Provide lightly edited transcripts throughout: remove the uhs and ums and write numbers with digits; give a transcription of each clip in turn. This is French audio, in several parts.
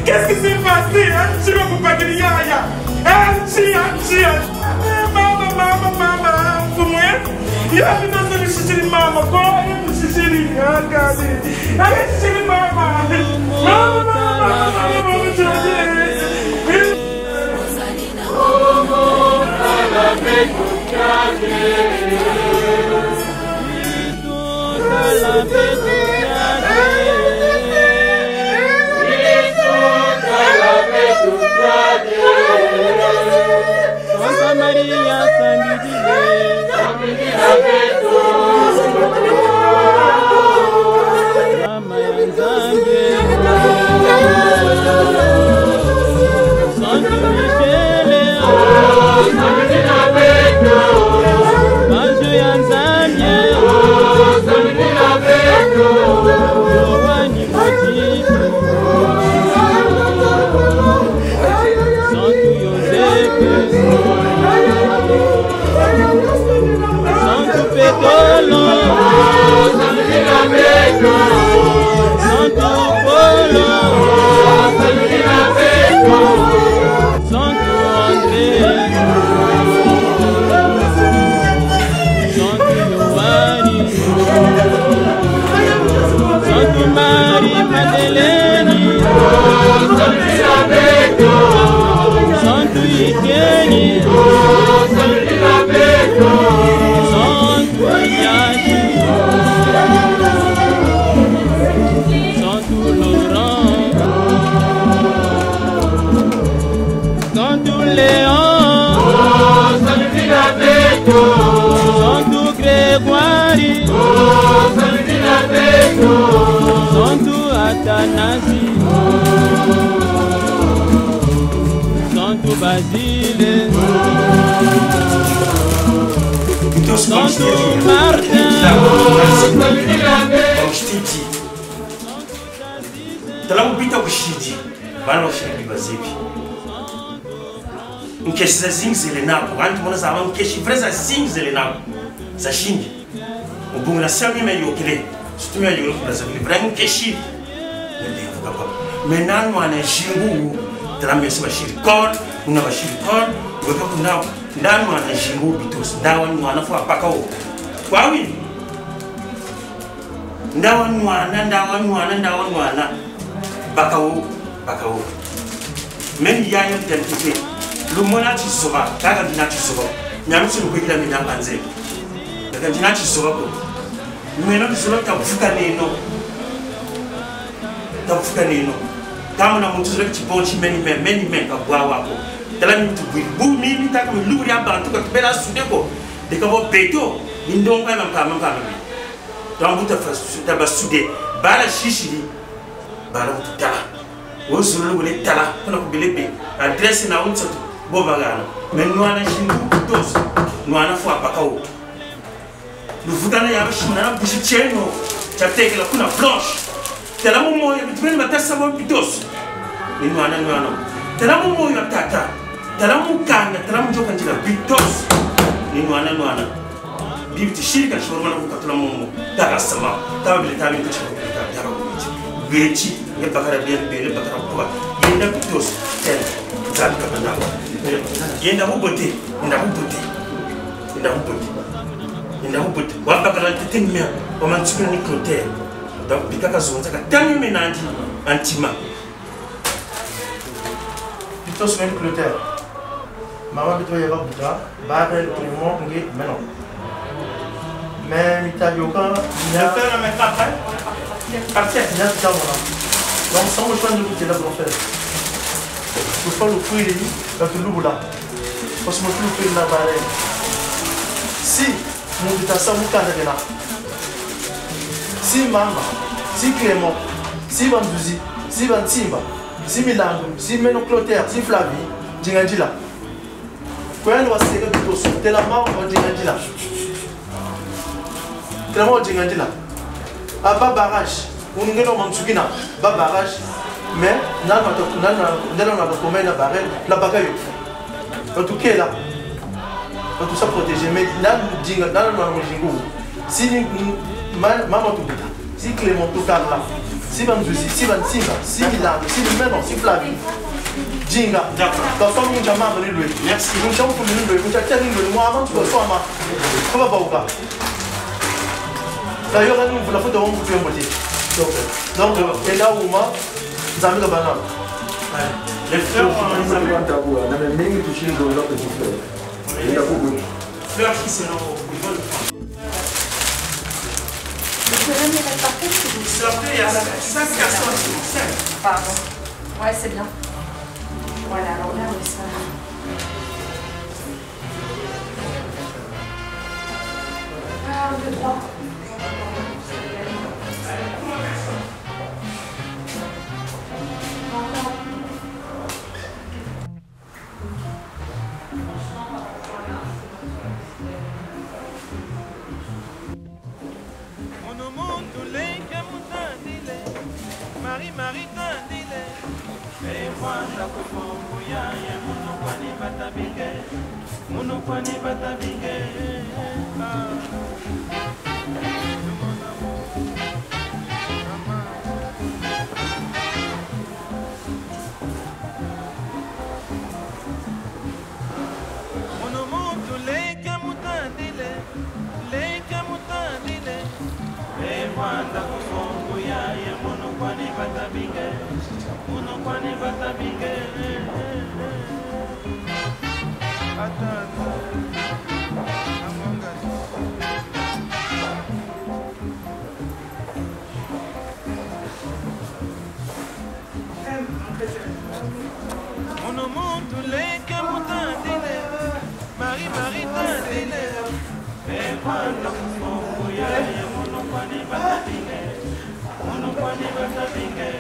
Qu'est-ce qui s'est passé? Tu ne peux pas dire Yaya. Mama, pour moi, il y a une autre chichi maman. Quoi, une chichi? Regardez. Allez, chichi maman. Santa Maria, Santo Basile, Santo Martin, maintenant, on a un chingou, de la messe machine corps, on a un machine corps, on a un chingou, bitos, on a un fois pacao. Quoi, oui? Bacao. Même il y a un tel qui le monat qui sera, car il n'a pas sauvé. Il y a un seul qui l'a mis dans la panzée. Il n'a pas sauvé. Maintenant, il sera comme Fucanino. Kama na mtu zote kiponchi meni ka bwa wako tala ni mtu bu ni ta ko lugri aba to ko bela sudeko de ko beto ni ndonga na kama donc buta fa ta ba sude bala shishiri bala buta tala wo zulu le tala ko ko belebe adresse na unso bo bagano men no ana shindu tos no ana fo apakao lu futana ya bashina na bishi cheno chapteke la kuna blanche tela momo ya bitweni matasa mo bitos ni mwana tela momo ya tata tela mukanga tela mjoka njira bitos ni mwana bibiti shirika shoro mana kukatula momo daga sama tawa bile tabi kuchiko kulika daga kumichi bechi ye bakara bele bakara kuba yenda bitos tela zabi kabana yenda hubote wabakala tetemia wamantsukuna ni clotaire donc bikaka zonza ka tami menandi antima plutôt sur une clotaire maman plutôt y avoir buta barrel tout le monde ngi menon mais mitabioka il a fait la mettre après partir il y a ça voilà donc sans le choix de goûter la pour faire il faut le fruit de dans le loup là parce que le fruit de la barrel si mon buta ça vous cadre là si Mama, si Clément, si Bambouzi, si Bantimba, si Milango, si Meno Clotaire, si Flavie, Djingandila. Quand on va se faire de la mort, on Djingandila. Clairement, on dit là. À bas barrage, on est dans mon soukina, bas barrage, mais n'a pas commun la barrel, la bagaille. En tout cas là, en tout ça protégé, mais n'a si maman tout bêta, si Clément tout calme là, si Van Zuzi, si Van Simba, si Milan, si Lumeno, si Flavie, Jinga, dans son monde jamais venu lui. Merci. Nous sommes pour nous, nous avons moi avant tu vas soit ma, comment va ou pas? D'ailleurs, nous la faute de mon couple en beauté. Donc, et là où moi, nous avons le banane. Les fleurs, on a un tabou, on a même touché dans l'autre petit fleur. Il y a beaucoup de fleurs qui sont au niveau de France. Le cérémonie est parfaite, s'il vous plaît. Il y a 5 personnes. Pardon. Ouais, c'est bien. Voilà, alors là, on est ça. 1, 2, 3. Marie tandile, et moi la kufungu ya ye muno kwani batabige, muno kwani batabige. Muno mutu leke mutandile, et moi la kufungu ya ye muno kwani batabige, muno kwani batabige. Atata, amongani. Muno muntu leke mutandile, Marie tandile, et kwanda kufungu ya ye muno kwani batabige, muno kwani batabige.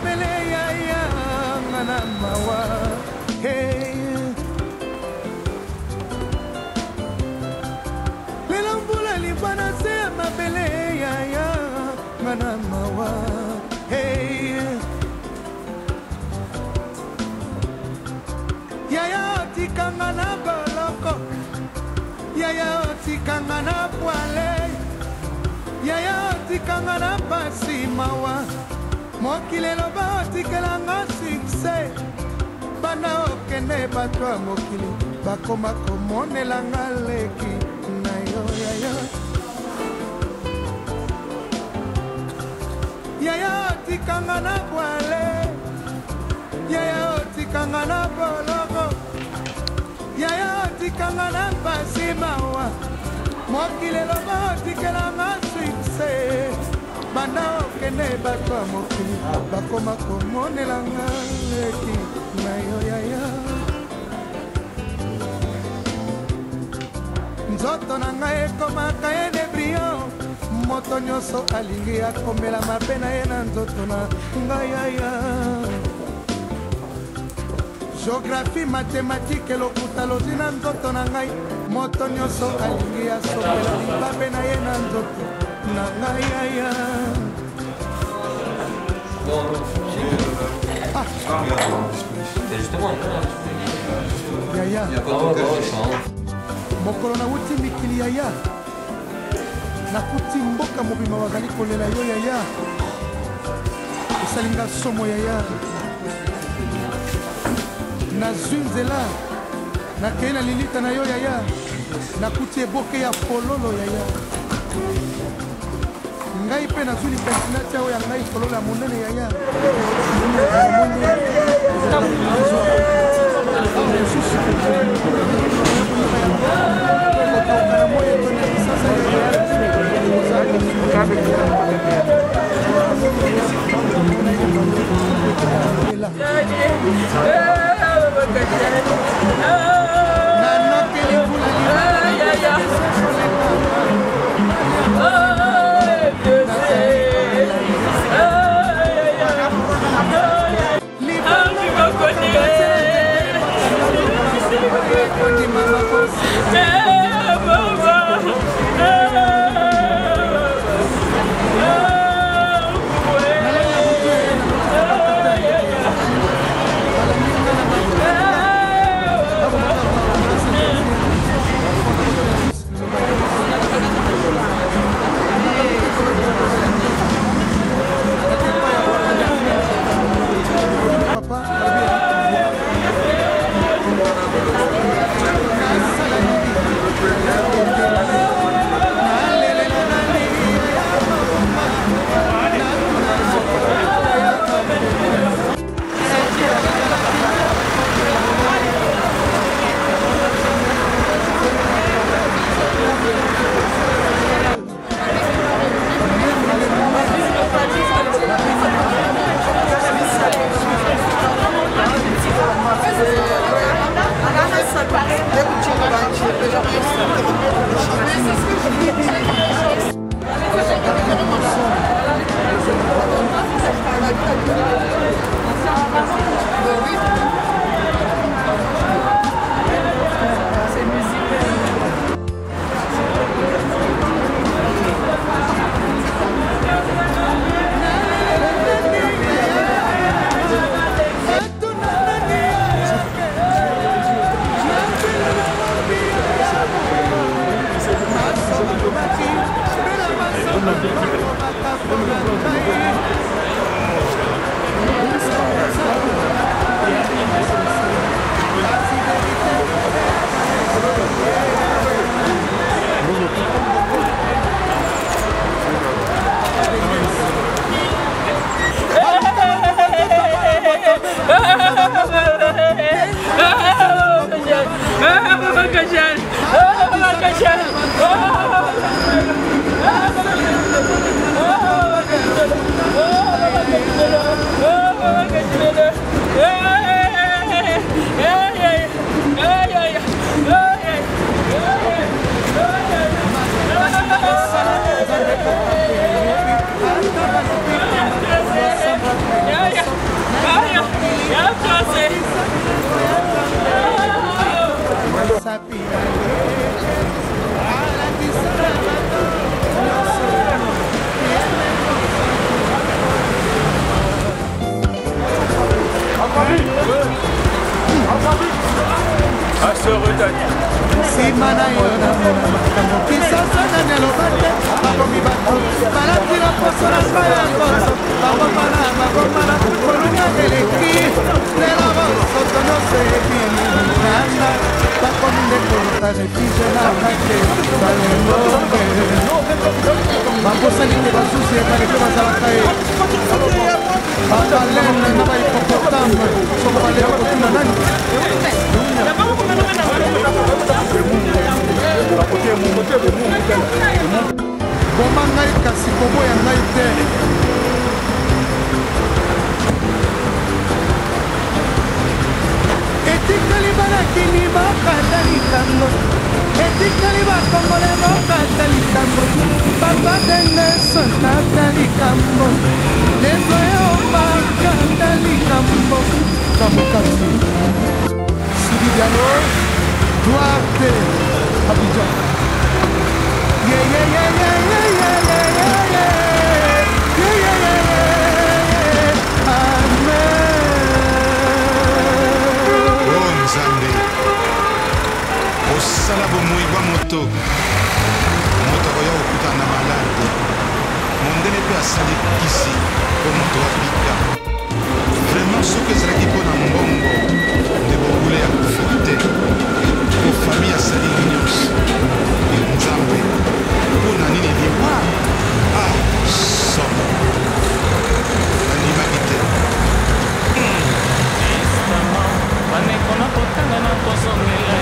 mabele ya yanga na mawa lelo mbula libana se mabele ya yanga na mawa yaya otikanga na boloko yaya otikanga na poale yaya otikanga na pasi mawa mokili eloba otikelanga sukse bana okende bato ya mokili bakoma komonelanga leki na yo yaya yaya otikanga na poale yaya otikanga na boloko yaya otikanga na pasi mawa mokili eloba otikelanga sukse banda okende bato ya mokili bakoma komonelanga leki na yo yaya nzoto na ngai ekomaka ye de brio moto nyonso alingi akomela mabe na ye na nzoto na ngai yaya géographie mathématique elokuta lozi na nzoto na ngai moto nyonso alingi asopela libabe na ye na nzoto na ngai yaya yaya mokolo nawuti mikili yaya nakuti mboka mobima bazali kolela yo yaya esalinga somo yaya nazwi nzela nakei na lilita na yo yaya nakuti eboke ya fololo yaya ngai mpe nazwi lipensinati awo ya ngai fololo ya monene yaya misapi na ye alakisa na bato nyonso nsima na yo namona makambo kisasa nani aloba te bakomi bato balatila poso na ngai ya ngoso bagomana kolunga eleki lelo bosoto nyonso ebinanga bakomi ndekolota refige na kate balelonge bambosani te basusi ebaleke bazalaka ye babalene na baipopotame soko baleka kotuna nani boma ngai kasi koboya ngai te etikali banakini bakata likambo etikali bakongole bakata likambo babadene sonata likambo lezoyo bakata likambo kamokasi sibidiano Duarte Abidjan Nzambe osala bomoi bwa moto okoya kokutana malade mondele mpe asali kisi mpo moto afika vraiment soki ezalaki mpo na mbongo nde bokule ya kofuta te po famille asali nyonso nzambe mpo na nini liwa somo nandimaki te baneko na kotanga na kozongela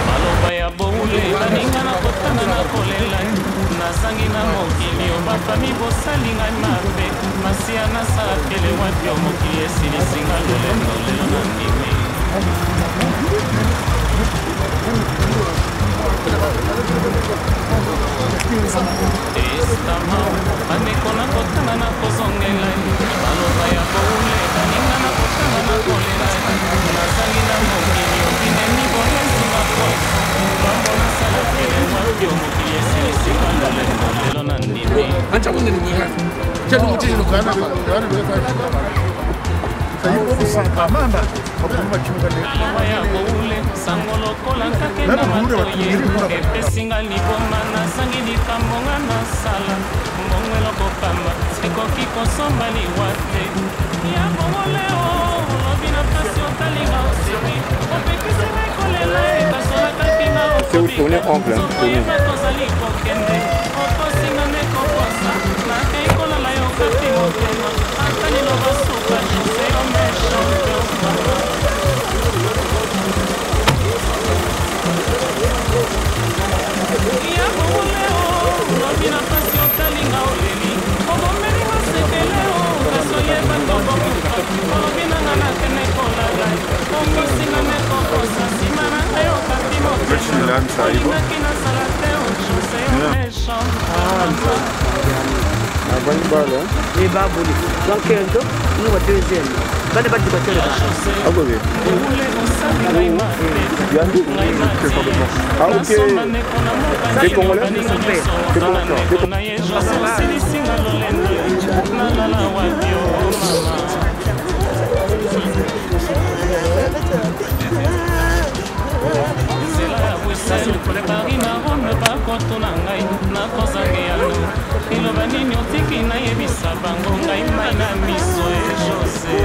maloba ya boule baninga na kotanga na kolela nazangi na mokili o bafami bosali ngai mabe masiya nasala pele wapi o mokili esilisinga lolendo lelo na ndimi estama baneko na kotanga na kozongela maloba ya boule baninga na kotanga na kolela nazali na mokili obinemi bolesinga poso bambo nasala pele wapi o mokili esilisinga lolendo lelo na ndimi liwa ya boule sango lokola nkakenda matoye epesinga liboma nazangi likambo nga nasala mbongo elokokamba ekoki kosomba liwa te ya bongoleo lobi na pasi otalinga oseki opekisinga ekolela ekasolakaki okobizokoyeba tozali kokende okosinga nekokosa nakekolala yo kati motema atali loba suka jose yo meshante ya bongoleo lobi na pasi otalinga oleli obomeli masekeleo kasoyeba tobokuka olobi nanga nakene kolala okosinga nekokosa nsima na ngai okati motema olingaki nasala te ojuse yo meshante Et Babouli. Donc, nous avons deuxième. Pas de battre de Ah, oui. Ah, ok. C'est congolais? C'est parina rome bakoto na ngai nakozangeyano iloba nini otiki nayebisa bango ngai mai na miso e jose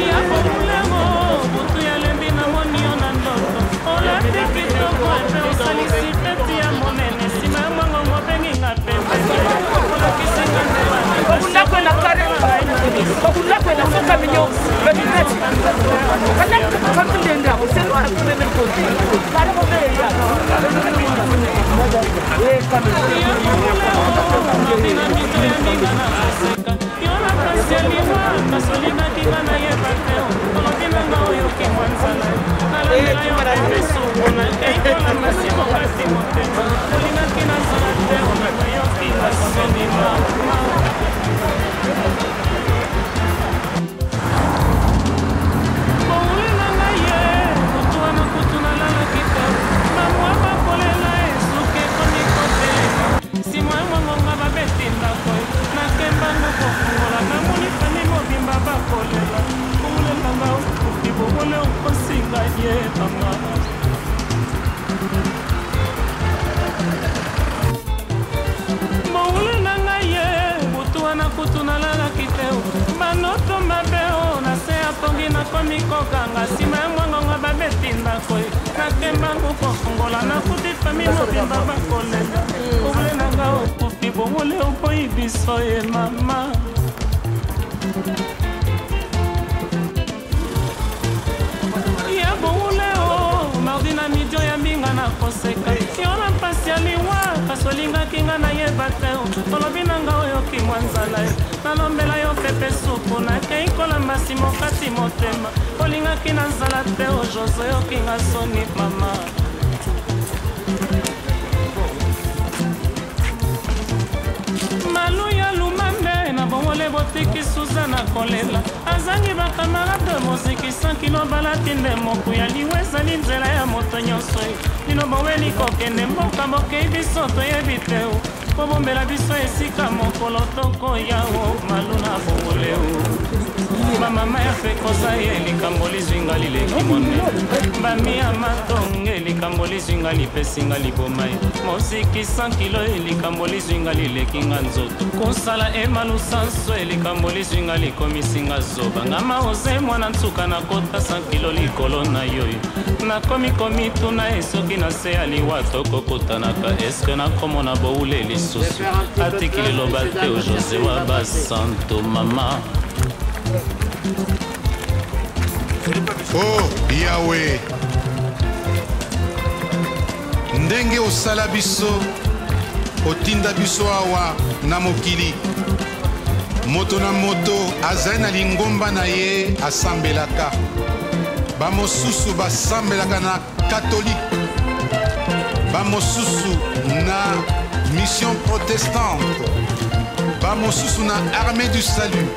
ya komulengo butu ya lembi na moni yo na ndoto olati kitoko epe osalisi peti ya monene nsima ya mwango mobenginga pembe olakisinga ndebana bakundakwena soka minyo bemineti kakakakakilenda kuselwa kumemekozi kalamobeya yona kasialima kasolinakika na yeba te olobinanga oyoki mwanzala nalandela yo epesukuna eikola masimo kasi motema olingaki nazala te onaka yoki nasenima bato mabe o na se ya pongi nakomi kokanga nsima ya mwangonga babeti ndako nakembango kofungola nakuti fami mobimba bakolela obule nanga okufi bongole opoyi biso ye mama ya bongole o mardi na midio ya mbinga na koseka yo na mpasi ya liwa kasi olingaki nga nayeba te olobi nanga oyoki mwa nzala ye nalombela yo pepe supu nakei kolamba nsima okati motema olingaki na nzala te o jose oyoki nga soni mama malu ya lumambe na bongole botiki suzana kolela azangi bakamarade moziki 100 kilo balati nde moku ya liwa ezali nzela ya moto nyonso lino boweli kokende mboka bokei biso toyebi te kobombela biso esika mokolo tokoya o malu na bongole bamama ya fekoza ye likambo lizwinga lileki mone bami ya matonge likambo lizwinga lipesinga liboma ye moziki 100 kilo likambo lizwinga lilekinga nzoto kosala emalusanso likambo lizwinga likomisinga zoba ngama oze mwana ntsuka na kota 100 kilo likolo na yoyo nakomi tuna ye soki na se ya liwa tokokotanaka eske nakomona boule lisusu atiki liloba te o jose wa basanto mama Oh Yahweh, ndenge osala biso otinda biso awa na mokili moto na moto azali na lingomba na ye asambelaka bamosusu basambelaka na katolike bamosusu na mission protestante bamosusu na armée du salut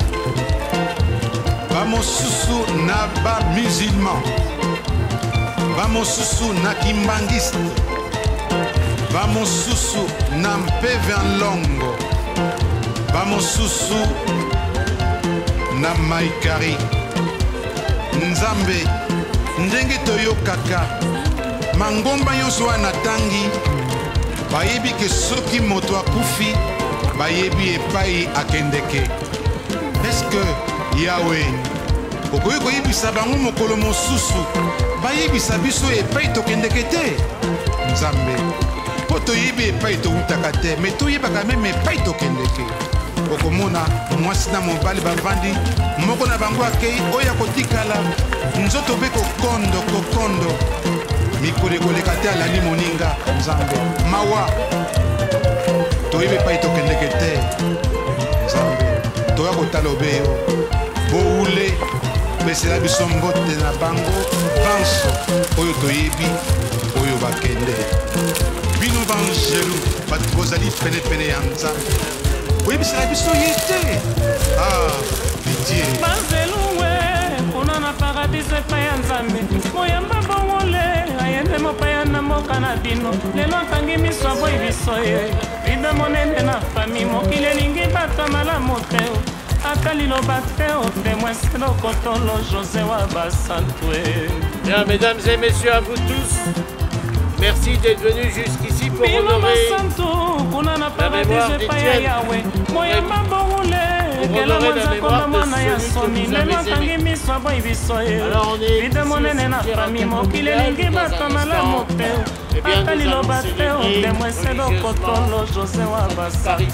bamosusu na bamusulman bamosusu na kimbangiste bamosusu na mpeve nlongo bamosusu na maikari nzambe ndenge toyokaka mangomba nyonso wana tangi bayebi ke soki moto akufi bayebi epai akendeke eske Yahweh okoki koyebisa bango mokolo mosusu bayebisa biso epai tokendeke te nzambe mpo toyebi epai towutaka te me toyebaka meme epai tokendeke okomona mwasi na mobali bavandi moko na bango akei oyo akotikala nzoto mpe kokondo mikolo ekoleka te alandi moninga nzambe mawa toyebi epai tokendeke te nzambe toya kotala obeyo boule pesela biso mbote na bango banso oyo toyebi oyo bakende bino banjelu bato bozali penepene ya nzambe boyebisela biso ye te pitié banzeluwe kuna na paradise epai ya nzambe moyamba bongole ayende mopaya na mboka na bino lelo akangi miso aboyi biso ye vida monene na fami mokili elingi bato malamu te ata liloba te otemwe selokotolo josé wa basantwe. Bien, mesdames et messieurs, à vous tous, merci d'être venus jusqu'ici pour honorer la mémoire d'Étienne, pour honorer la mémoire de celui que vous avez aimé. Alors on est ici aussi pour raconter et bien nous allons célébrer religieusement Paris.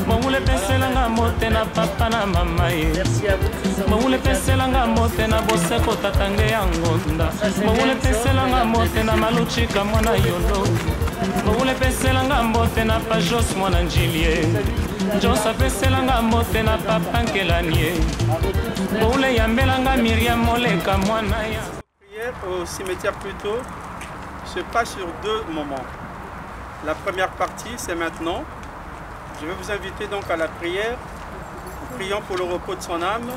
Mongule peselanga mote na papa na mama ye Mongule peselanga mote na boseko tatange ya ngonda Mongule peselanga mote na maluchika mwana yolo Mongule peselanga mote na pajos mwana njilie Josa peselanga mote na papa nkelanie Mongule yambelanga Miriam moleka mwana ya. Prière au cimetière plutôt se passe sur deux moments. La première partie c'est maintenant. Je vais vous inviter donc à la prière. Prions pour le repos de son âme,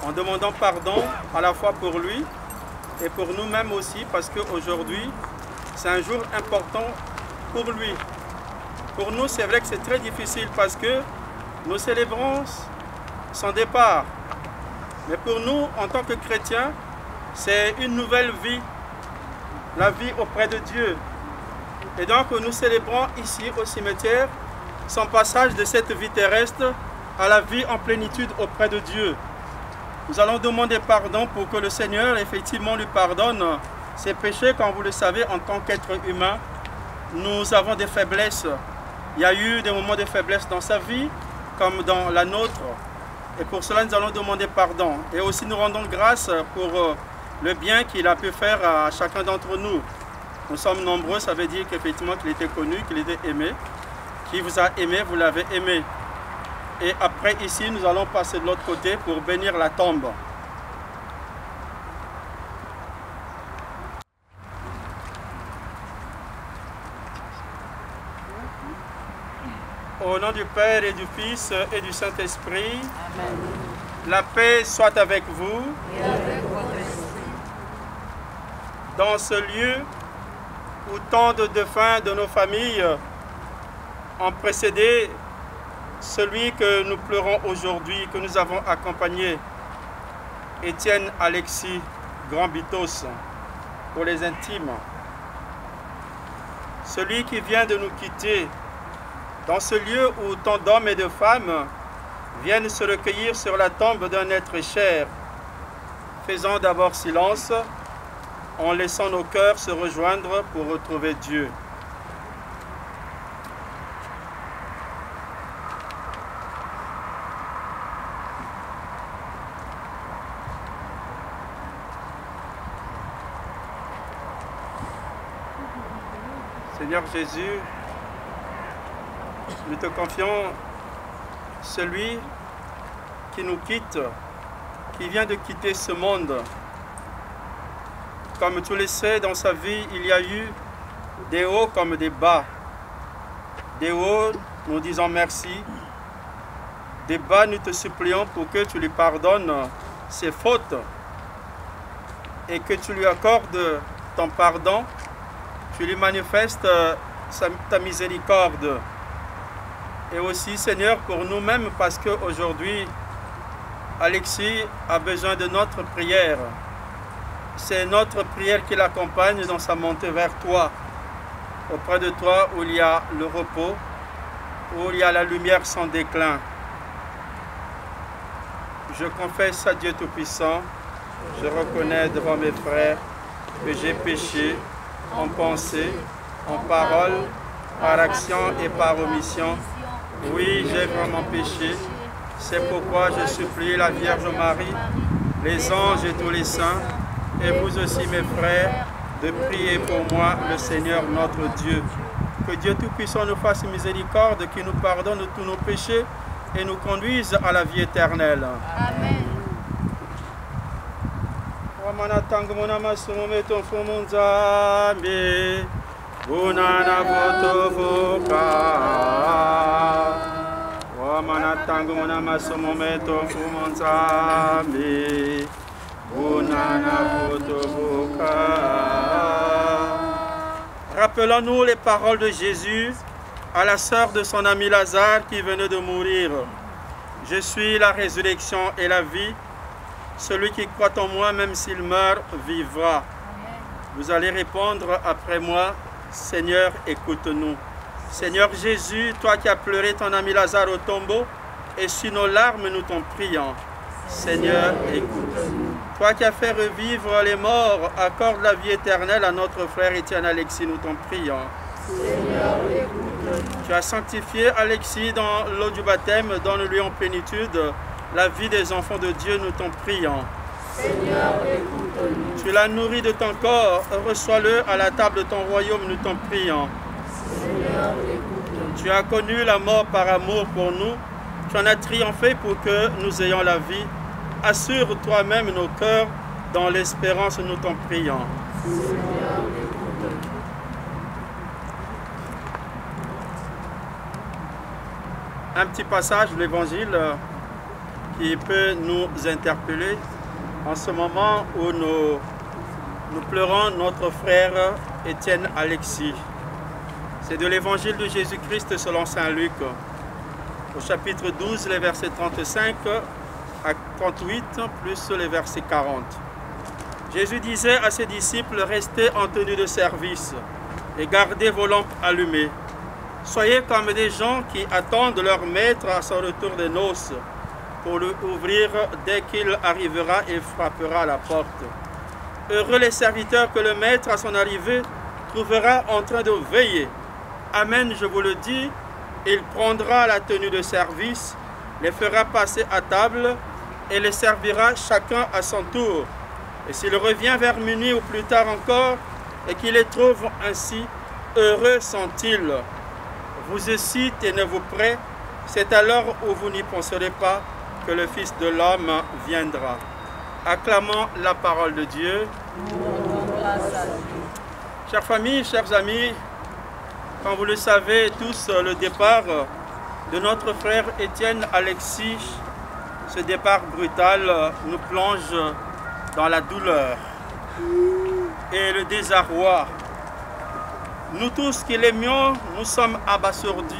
en demandant pardon à la fois pour lui et pour nous-mêmes aussi, parce qu'aujourd'hui, c'est un jour important pour lui. Pour nous, c'est vrai que c'est très difficile parce que nous célébrons son départ. Mais pour nous, en tant que chrétiens, c'est une nouvelle vie, la vie auprès de Dieu. Et donc, nous célébrons ici au cimetière son passage de cette vie terrestre à la vie en plénitude auprès de Dieu. Nous allons demander pardon pour que le Seigneur effectivement lui pardonne ses péchés. Comme vous le savez, en tant qu'être humain, nous avons des faiblesses. Il y a eu des moments de faiblesse dans sa vie, comme dans la nôtre. Et pour cela, nous allons demander pardon. Et aussi, nous rendons grâce pour le bien qu'il a pu faire à chacun d'entre nous. Nous sommes nombreux, ça veut dire qu'effectivement, qu'il était connu, qu'il était aimé. Qui vous a aimé, vous l'avez aimé. Et après, ici, nous allons passer de l'autre côté pour bénir la tombe. Au nom du Père et du Fils et du Saint-Esprit, Amen. La paix soit avec vous. Et avec votre esprit. Dans ce lieu où tant de défunts de nos familles ont précédé celui que nous pleurons aujourd'hui, que nous avons accompagné, Étienne Alexis Grand-Bitos, pour les intimes. Celui qui vient de nous quitter, dans ce lieu où tant d'hommes et de femmes viennent se recueillir sur la tombe d'un être cher, faisant d'abord silence, en laissant nos cœurs se rejoindre pour retrouver Dieu. Seigneur Jésus, nous te confions celui qui nous quitte, qui vient de quitter ce monde. Comme tu le sais, dans sa vie, il y a eu des hauts comme des bas. Des hauts, nous disons merci. Des bas, nous te supplions pour que tu lui pardonnes ses fautes et que tu lui accordes ton pardon. Tu lui manifestes ta miséricorde. Et aussi, Seigneur, pour nous-mêmes, parce qu'aujourd'hui, Alexis a besoin de notre prière. C'est notre prière qui l'accompagne dans sa montée vers toi, auprès de toi où il y a le repos, où il y a la lumière sans déclin. Je confesse à Dieu Tout-Puissant, je reconnais devant mes frères que j'ai péché en pensée, en parole, par action et par omission. Oui, j'ai vraiment péché. C'est pourquoi je supplie la Vierge Marie, les anges et tous les saints, et vous aussi mes frères, de prier pour moi le Seigneur notre Dieu. Que Dieu Tout-Puissant nous fasse miséricorde, qu'il nous pardonne tous nos péchés et nous conduise à la vie éternelle. Amen. Rappelons-nous les paroles de Jésus à la sœur de son ami Lazare qui venait de mourir. Je suis la résurrection et la vie. Celui qui croit en moi, même s'il meurt, vivra. Vous allez répondre après moi, Seigneur, écoute-nous. Seigneur Jésus, toi qui as pleuré ton ami Lazare au tombeau, essuie nos larmes, nous t'en prions. Seigneur, écoute-nous. Toi qui as fait revivre les morts, accorde la vie éternelle à notre frère Étienne Alexis, nous t'en prions. Seigneur, écoute-nous. Tu as sanctifié Alexis dans l'eau du baptême, donne-lui en plénitude la vie des enfants de Dieu, nous t'en prions. Seigneur, écoute-nous. Tu l'as nourri de ton corps, reçois-le à la table de ton royaume, nous t'en prions. Seigneur, écoute-nous. Tu as connu la mort par amour pour nous, tu en as triomphé pour que nous ayons la vie. Assure toi-même nos cœurs dans l'espérance, nous t'en prions. Seigneur, écoute-nous. Un petit passage de l'Évangile qui peut nous interpeller en ce moment où nous pleurons notre frère Étienne Alexis. C'est de l'Évangile de Jésus-Christ selon saint Luc, au chapitre 12, les versets 35 à 38, plus les versets 40. Jésus disait à ses disciples, restez en tenue de service et gardez vos lampes allumées, Soyez comme des gens qui attendent leur maître à son retour des noces pour lui ouvrir dès qu'il arrivera et frappera à la porte. Heureux les serviteurs que le maître à son arrivée trouvera en train de veiller. Amen, je vous le dis, il prendra la tenue de service, les fera passer à table et les servira chacun à son tour. Et s'il revient vers minuit ou plus tard encore, et qu'il les trouve ainsi, heureux sont-ils. Vous aussi, tenez-vous prêts, c'est alors où vous n'y penserez pas que le Fils de l'homme viendra. Acclamons la parole de Dieu. Chères familles, chers amis, comme vous le savez tous, le départ de notre frère Étienne Alexis, ce départ brutal nous plonge dans la douleur et le désarroi. Nous tous qui l'aimions, nous sommes abasourdis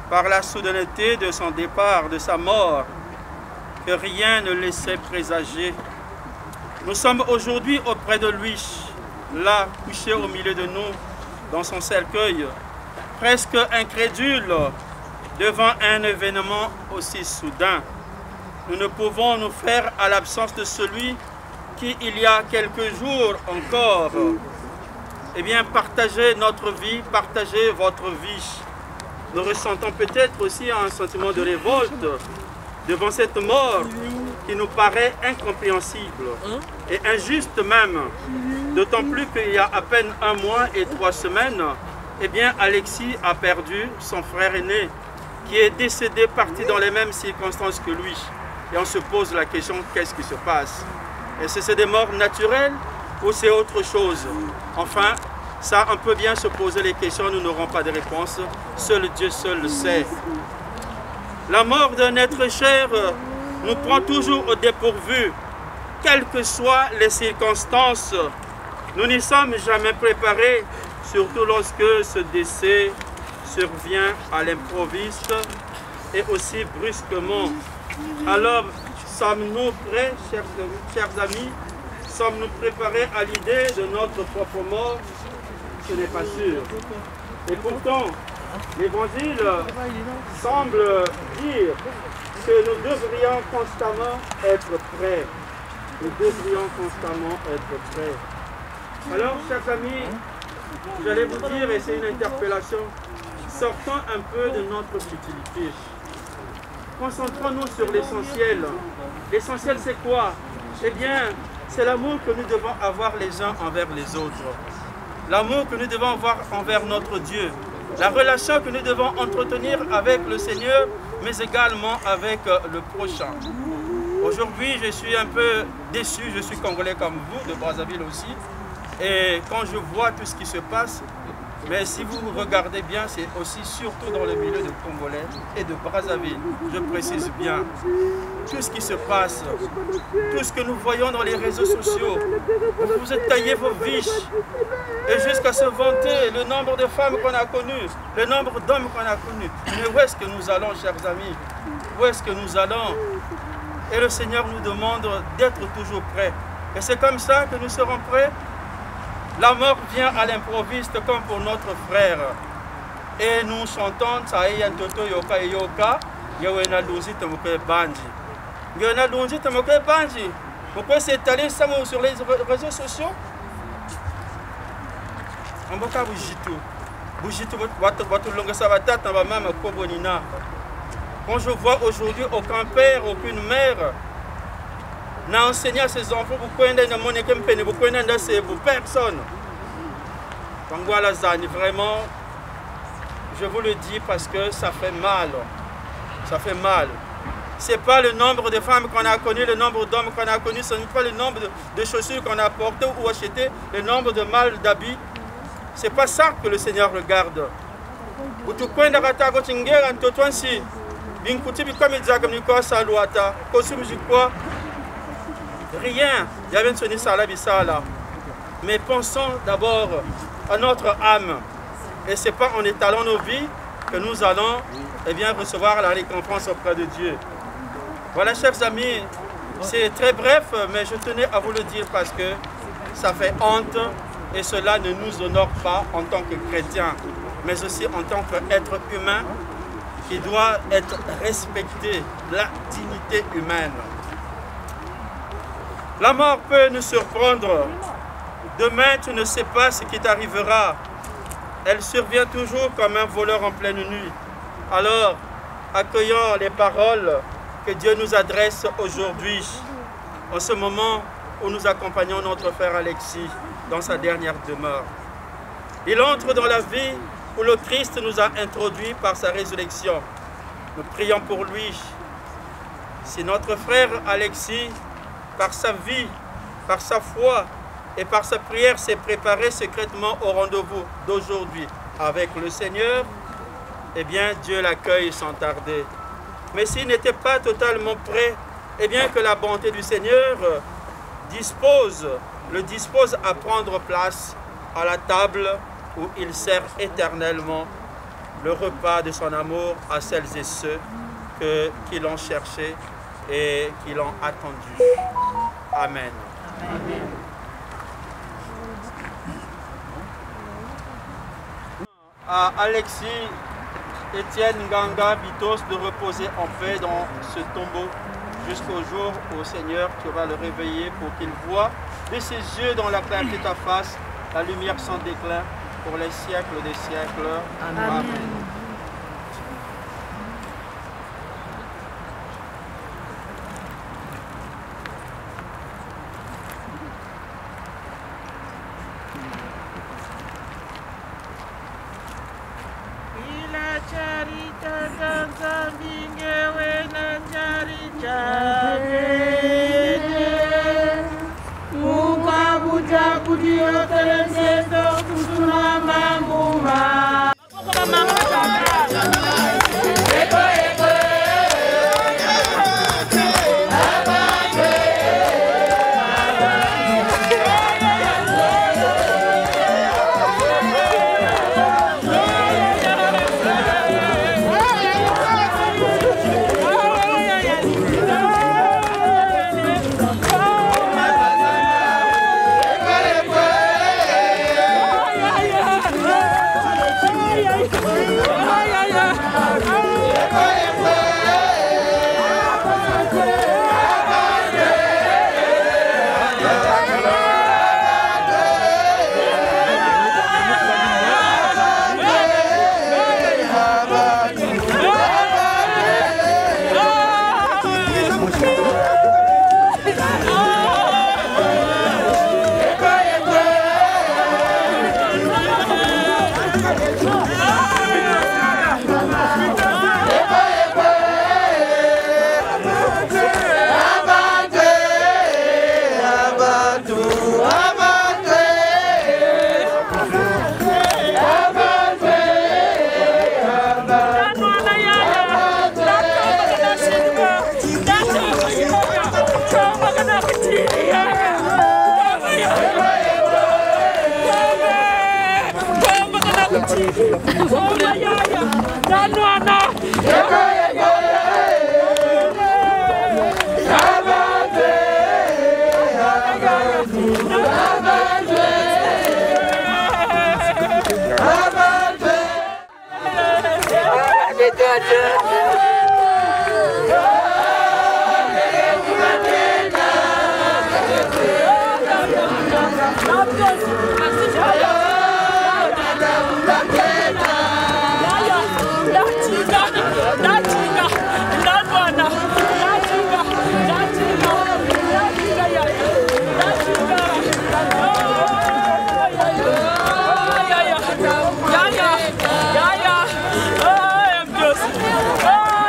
par la soudaineté de son départ, de sa mort, que rien ne laissait présager. Nous sommes aujourd'hui auprès de lui, là, couché au milieu de nous, dans son cercueil, presque incrédules devant un événement aussi soudain. Nous ne pouvons nous faire à l'absence de celui qui, il y a quelques jours encore, eh bien, partageait notre vie, partageait votre vie. Nous ressentons peut-être aussi un sentiment de révolte devant cette mort qui nous paraît incompréhensible et injuste même. D'autant plus qu'il y a à peine 1 mois et 3 semaines, eh bien, Alexis a perdu son frère aîné qui est décédé, parti dans les mêmes circonstances que lui. Et on se pose la question, qu'est-ce qui se passe? Est-ce que c'est des morts naturelles ou c'est autre chose? Enfin, ça, on peut bien se poser les questions, nous n'aurons pas de réponse. Seul Dieu seul le sait. La mort d'un être cher nous prend toujours au dépourvu, quelles que soient les circonstances. Nous n'y sommes jamais préparés, surtout lorsque ce décès survient à l'improviste et aussi brusquement. Alors, sommes-nous prêts, chers amis? Sommes-nous préparés à l'idée de notre propre mort? Ce n'est pas sûr. Et pourtant, l'Évangile semble dire que nous devrions constamment être prêts. Nous devrions constamment être prêts. Alors, chers amis, j'allais vous dire, et c'est une interpellation, sortons un peu de notre futilité. Concentrons-nous sur l'essentiel. L'essentiel, c'est quoi? Eh bien, c'est l'amour que nous devons avoir les uns envers les autres. L'amour que nous devons avoir envers notre Dieu. La relation que nous devons entretenir avec le Seigneur, mais également avec le prochain. Aujourd'hui, je suis un peu déçu, je suis congolais comme vous, de Brazzaville aussi. Et quand je vois tout ce qui se passe, mais si vous regardez bien, c'est aussi surtout dans le milieu de Congolais et de Brazzaville. Je précise bien, tout ce qui se passe, tout ce que nous voyons dans les réseaux sociaux, vous vous êtes taillé vos vies. Et jusqu'à se vanter le nombre de femmes qu'on a connues, le nombre d'hommes qu'on a connus. Mais où est-ce que nous allons, chers amis? Où est-ce que nous allons? Et le Seigneur nous demande d'être toujours prêts. Et c'est comme ça que nous serons prêts. La mort vient à l'improviste comme pour notre frère. Et nous chantons Tsaïa Toto Yoka Yoka, Yawena Lunzi Tamoke Banji. Yawena Lunzi Tamoke Banji. Vous pouvez s'étaler ça sur les réseaux sociaux. On va faire Boujitou. Boujitou, votre longue sabatat, on va même Kobonina. Quand je vois aujourd'hui aucun père, aucune mère n'a enseigné à ses enfants, vous pouvez vous personne. Vraiment, je vous le dis parce que ça fait mal. Ça fait mal. Ce n'est pas le nombre de femmes qu'on a connues, le nombre d'hommes qu'on a connus, ce n'est pas le nombre de chaussures qu'on a portées ou achetées, le nombre de mâles d'habits. Ce n'est pas ça que le Seigneur regarde. Rien. Mais pensons d'abord à notre âme. Et ce n'est pas en étalant nos vies que nous allons recevoir la récompense auprès de Dieu. Voilà, chers amis, c'est très bref, mais je tenais à vous le dire parce que ça fait honte et cela ne nous honore pas en tant que chrétiens. mais aussi en tant qu'être humain qui doit être respecté, la dignité humaine. La mort peut nous surprendre. Demain, tu ne sais pas ce qui t'arrivera. Elle survient toujours comme un voleur en pleine nuit. Alors, accueillons les paroles que Dieu nous adresse aujourd'hui, en ce moment où nous accompagnons notre frère Alexis dans sa dernière demeure. Il entre dans la vie où le Christ nous a introduits par sa résurrection. Nous prions pour lui. Si notre frère Alexis, par sa vie, par sa foi et par sa prière, s'est préparé secrètement au rendez-vous d'aujourd'hui avec le Seigneur, eh bien Dieu l'accueille sans tarder. Mais s'il n'était pas totalement prêt, eh bien que la bonté du Seigneur le dispose à prendre place à la table où il sert éternellement le repas de son amour à celles et ceux qui l'ont cherché et qui l'ont attendu. Amen. Amen. À Alexis Étienne Nganga Bitos de reposer en paix dans ce tombeau jusqu'au jour où Seigneur tu vas le réveiller pour qu'il voie de ses yeux dans la clarté de ta face la lumière sans déclin pour les siècles des siècles. Amen. Amen. Oh,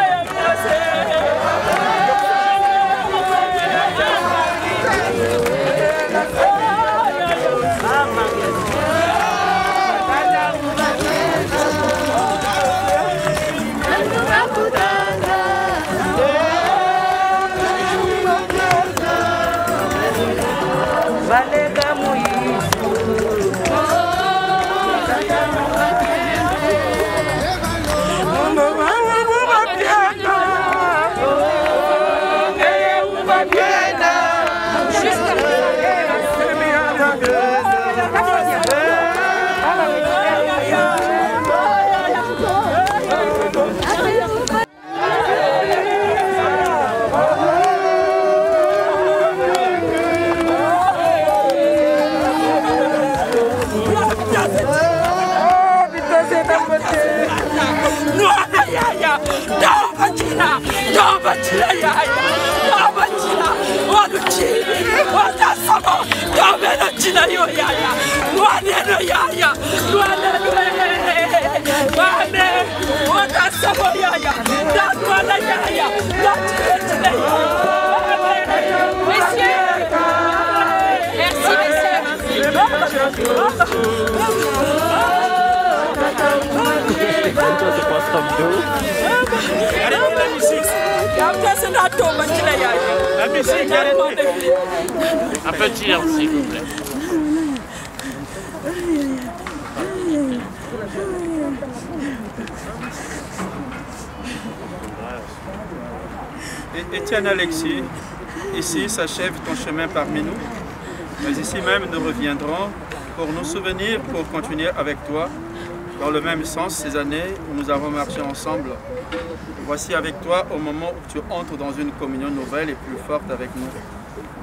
Wabachila yaya, wabachila, waluchili, watasamo, wabeno chila yo yaya, waneno yaya, waneno wane, watasamo yaya, dadwana yaya, wachile chile yaya. Merci, Un petit silence, s'il vous plaît. Étienne Alexis, ici s'achève ton chemin parmi nous, mais ici même nous reviendrons pour nous souvenir, pour continuer avec toi dans le même sens ces années où nous avons marché ensemble. Voici avec toi au moment où tu entres dans une communion nouvelle et plus forte avec nous.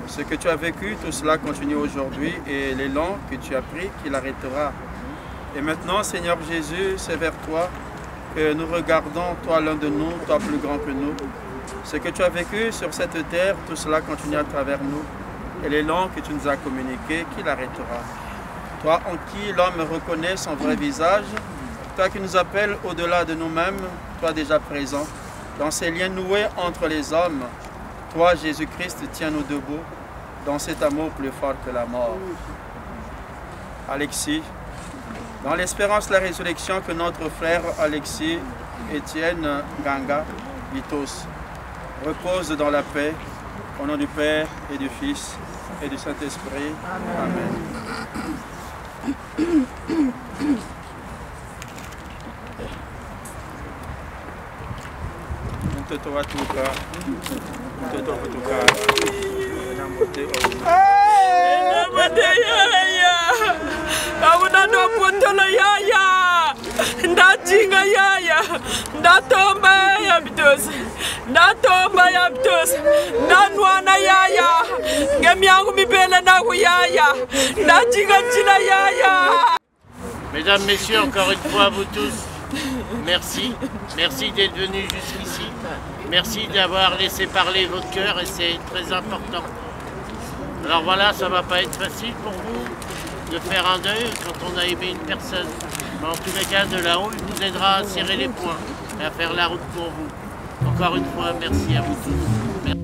Ce que tu as vécu, tout cela continue aujourd'hui et l'élan que tu as pris, qu'il arrêtera. Et maintenant, Seigneur Jésus, c'est vers toi que nous regardons, toi l'un de nous, toi plus grand que nous. Ce que tu as vécu sur cette terre, tout cela continue à travers nous. Et l'élan que tu nous as communiqué, qu'il arrêtera. Toi en qui l'homme reconnaît son vrai visage, toi qui nous appelles au-delà de nous-mêmes, toi déjà présent, dans ces liens noués entre les hommes, toi Jésus-Christ, tiens-nous debout, dans cet amour plus fort que la mort. Alexis, dans l'espérance de la résurrection que notre frère Alexis Étienne Ganga Vitos repose dans la paix, au nom du Père et du Fils et du Saint-Esprit. Amen. Mtoto watu ka mtoto kutoka na mbote yaya awuna ndo potolo yaya ndajinga yaya ndatomba ya bitosi ndanwana yaya ngemyangu mibele naku yaya ndajinga chila yaya. Mesdames, Messieurs, encore une fois à vous tous, merci. Merci d'être venus jusqu'ici. Merci d'avoir laissé parler votre cœur et c'est très important. Alors voilà, ça ne va pas être facile pour vous de faire un deuil quand on a aimé une personne. Mais en tous les cas, de là-haut, il vous aidera à serrer les poings et à faire la route pour vous. Encore une fois, merci à vous tous. Merci.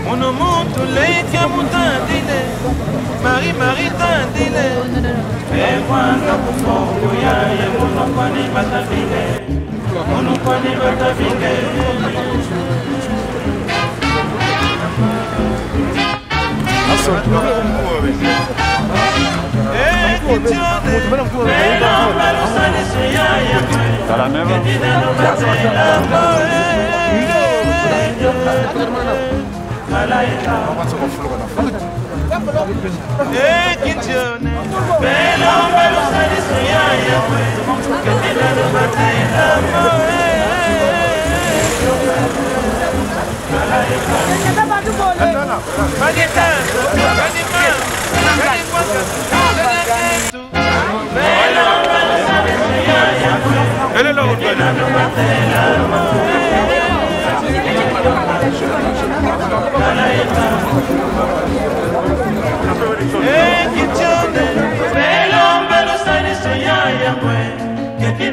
Mono mutu leite mutandile, Marie tandile. Mwana kufongo ya ye mono kwani batafile, mono kwani batafile. Que